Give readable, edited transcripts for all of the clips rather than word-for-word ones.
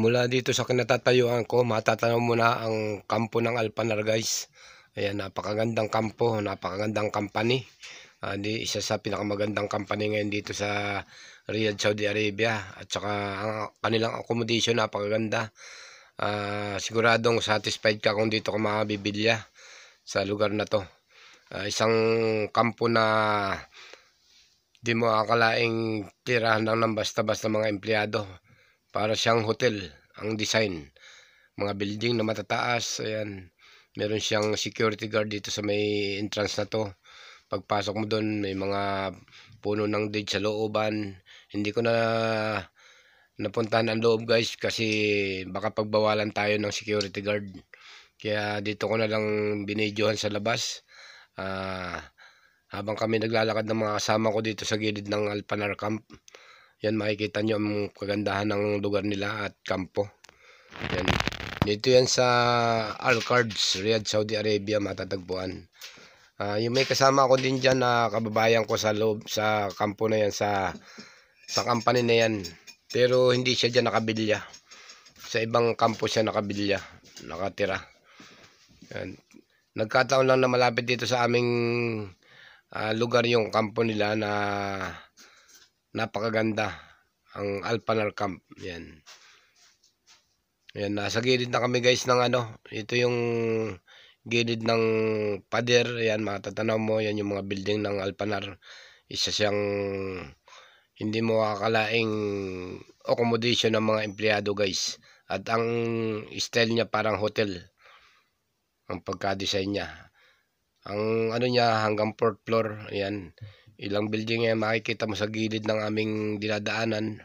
Mula dito sa kinatatayuan ko, matatanaw mo na ang kampo ng Alpanar guys. Ayan, napakagandang kampo, napakagandang company. Isa sa pinakamagandang company ngayon dito sa Riyadh, Saudi Arabia. At saka ang kanilang accommodation napakaganda. Siguradong satisfied ka kung dito ka makabibilya sa lugar na to. Isang kampo na di mo akalaing tirahan lang ng basta-basta mga empleyado. Para siyang hotel ang design. Mga building na matataas. Ayan. Meron siyang security guard dito sa may entrance na to. Pagpasok mo doon, may mga puno ng date sa looban. Hindi ko na napuntahan ang loob guys kasi baka pagbawalan tayo ng security guard. Kaya dito ko na lang binidyohan sa labas. Habang kami naglalakad ng mga kasama ko dito sa gilid ng Alpanar Camp. Yan, makikita nyo ang kagandahan ng lugar nila at kampo. Yan. Dito yan sa Al-Qards, Riyadh, Saudi Arabia matatagpuan. Yung may kasama ko din dyan na kababayan ko sa loob, sa kampo na yan, sa company na yan. Pero hindi siya dyan nakabilya. Sa ibang kampo siya nakabilya, nakatira. Yan. Nagkataon lang na malapit dito sa aming lugar yung kampo nila na napakaganda ang Alpanar Camp. Yan. Yan, nasa gilid na kami guys ng ito yung gilid ng pader. Yan, matatanaw mo yan yung mga building ng Alpanar. Isa siyang hindi mo akalaing accommodation ng mga empleyado guys. At ang style niya parang hotel. Ang pagka-design niya. Ang niya hanggang 4th floor. Ayan. Ilang building yan makikita mo sa gilid ng aming dinadaanan.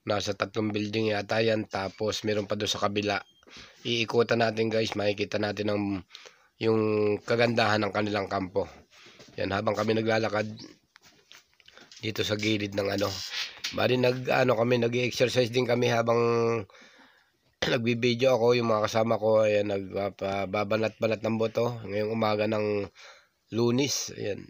Nasa 3 building yata yan. Tapos meron pa doon sa kabila. Iikutan natin guys. Makikita natin yung kagandahan ng kanilang kampo. Yan, habang kami naglalakad dito sa gilid ng Bali kami nag-exercise din kami habang nagbibideo ako. Yung mga kasama ko ayan, nagbabanat-banat ng boto ngayong umaga ng Lunes. Ayan.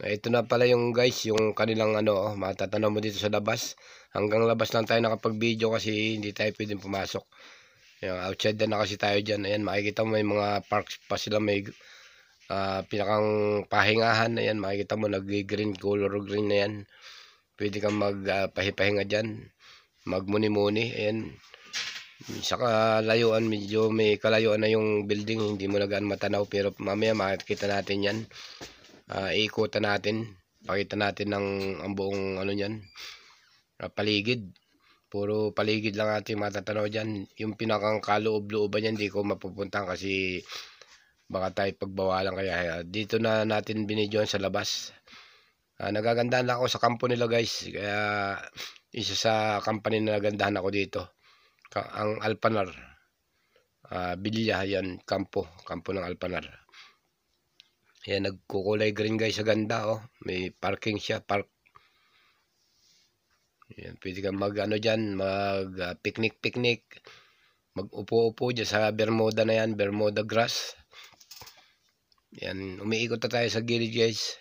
Ito na pala yung guys, yung kanilang matatanaw mo dito sa labas. Hanggang labas lang tayo nakapag-video kasi hindi tayo pwedeng pumasok. Ayan, outside na kasi tayo dyan. Ayan, makikita mo may mga parks pa sila, may pinakang pahingahan. Ayan, makikita mo nag-green, color green na yan. Pwede kang magpahipahinga dyan, magmuni-muni. Ayan, sa kalayuan, medyo may kalayuan na yung building, hindi mo na gaan matanaw, pero mamaya makikita natin yan. Iikutan natin, pakita natin ang buong yan, paligid. Puro paligid lang natin matatanaw dyan. Yung pinakang kaloob-looban yan, hindi ko mapupuntahan kasi baka tayo pagbawalan. Kaya dito na natin binidyohan sa labas. Nagagandaan lang ako sa kampo nila guys. Kaya isa sa company na nagandahan ako dito, ang Alpanar. Bilya yan, kampo ng Alpanar. Ayan, nagkukulay green guys, sa ganda may parking siya, park. Ayan, pwede kang dyan, mag picnic, mag-upo-upo dyan sa Bermuda na yan, Bermuda grass. Ayan, umiikot na tayo sa gilid guys.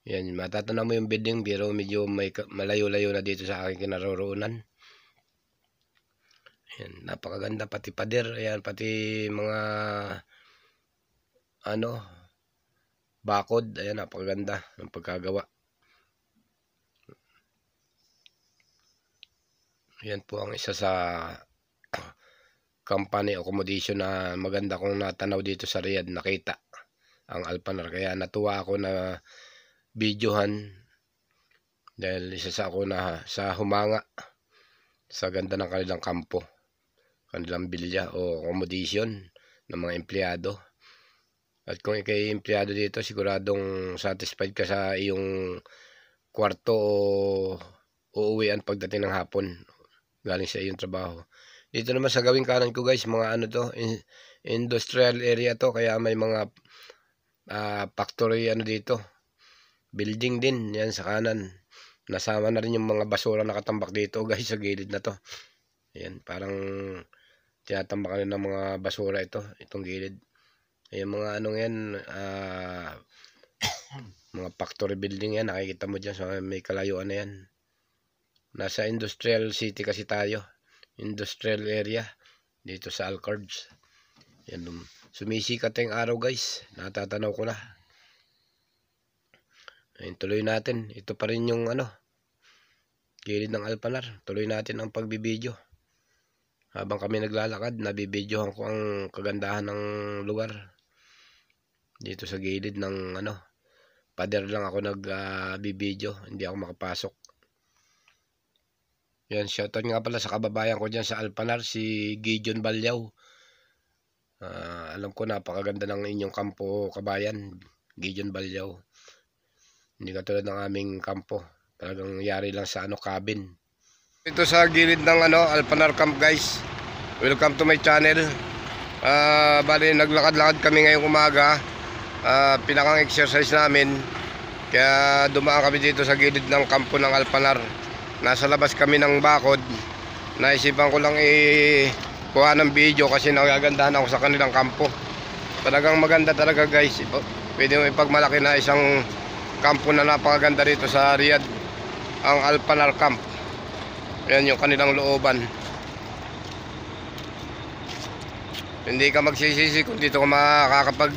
Ayan, matatanaw mo yung building pero medyo may malayo-layo na dito sa aking kinaroroonan. Ayan, napakaganda pati pader. Ayan, pati mga bakod. Ayan, napakaganda ng pagkagawa. Ayan po ang isa sa company accommodation na maganda kong natanaw dito sa Riyadh. Nakita ang Alpanar. Kaya natuwa ako na videohan dahil isa sa ako na sa humanga sa ganda ng kanilang kampo, kanilang bilya o accommodation ng mga empleyado. At kung ikay empleyado dito, siguradong satisfied ka sa iyong kwarto o uuwian pagdating ng hapon galing sa iyong trabaho. Dito naman sa gawing kanan ko guys, mga industrial area to, kaya may mga factory dito, building din yan sa kanan. Nasama na rin yung mga basura nakatambak dito guys sa gilid na to. Ayan, parang tinatambakan ng mga basura itong gilid. Ayan, mga yan, mga factory building yan, nakikita mo dyan sa may kalayuan na yan. Nasa industrial city kasi tayo, industrial area dito sa Alcards. Yan, sumisikat yung araw guys, natatanaw ko na. Ayun, tuloy natin, ito pa rin yung gilid ng Alpanar. Tuloy natin ang pagbibideo. Habang kami naglalakad, nabibidyohan ko ang kagandahan ng lugar dito sa gilid ng pader lang ako nagbibideo, hindi ako makapasok. Yan, shoutout nga pala sa kababayan ko dyan sa Alpanar, si Gideon Balyaw. Alam ko napakaganda ng inyong kampo, kabayan, Gideon Balyaw. Hindi katulad ng aming kampo, talagang yari lang sa cabin. Ito sa gilid ng Alpanar Camp guys. Welcome to my channel. Bali naglakad-lakad kami ngayong umaga. Pinakang exercise namin. Kaya dumaan kami dito sa gilid ng kampo ng Alpanar. Nasa labas kami ng bakod. Naisipan ko lang kuha ng video kasi nagagandahan ako sa kanilang kampo. Talagang maganda talaga guys. Pwede mo ipagmalaki na isang kampo na napakaganda rito sa Riyadh, ang Alpanar Camp. Yan yung kanilang looban. Hindi ka magsisisi kung dito ka makakapag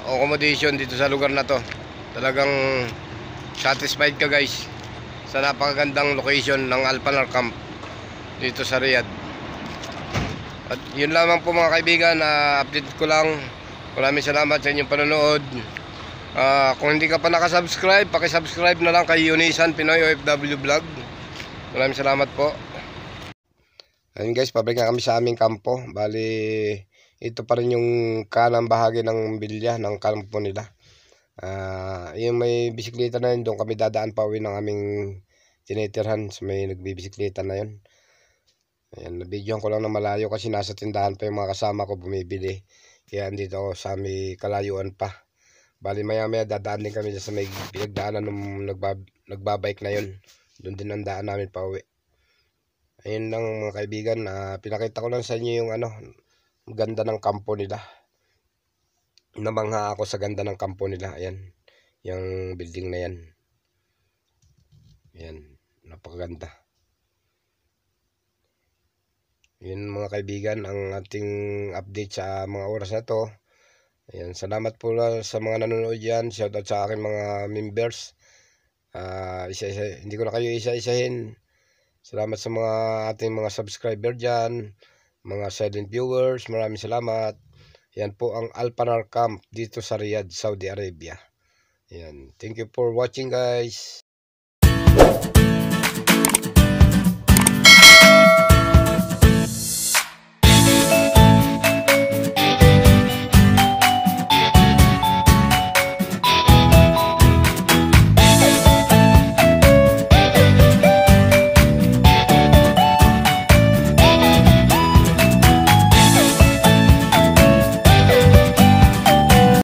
accommodation dito sa lugar na to. Talagang satisfied ka guys sa napakagandang location ng Alpanar Camp dito sa Riyadh. At yun lamang po mga kaibigan, update ko lang. Maraming salamat sa inyong panonood. Kung hindi ka pa nakasubscribe, pakisubscribe na lang kay Unisan Pinoy OFW Vlog. Maraming salamat po. Ayun guys, pabalik na kami sa aming kampo. Bali, ito pa rin yung kanang bahagi ng bilya ng kampo nila. Yung may bisikleta na yun, doon kami dadaan pa uwi ng aming tinitirhan. So, may nagbibisikleta na yun. Ayan, nabidyohan ko lang na malayo kasi nasa tindahan pa yung mga kasama ko bumibili. Kaya andito ako sa may kalayuan pa. Bali maya maya dadaan din kami sa may pinagdaanan nung nagbabike na yun. Doon din ang daan namin pa uwi. Ayun lang mga kaibigan, pinakita ko lang sa inyo yung ganda ng kampo nila. Namangha ako sa ganda ng kampo nila. Ayan, yung building na yan. Ayan, napakaganda. Yun mga kaibigan, ang ating update sa mga oras na to. Ayan, salamat po sa mga nanonood yan. Shoutout sa aking mga members. Hindi ko na kayo isa-isahin. Salamat sa mga ating mga subscriber dyan, mga silent viewers, maraming salamat. Yan po ang Alpanar Camp dito sa Riyadh, Saudi Arabia. Yan. Thank you for watching guys.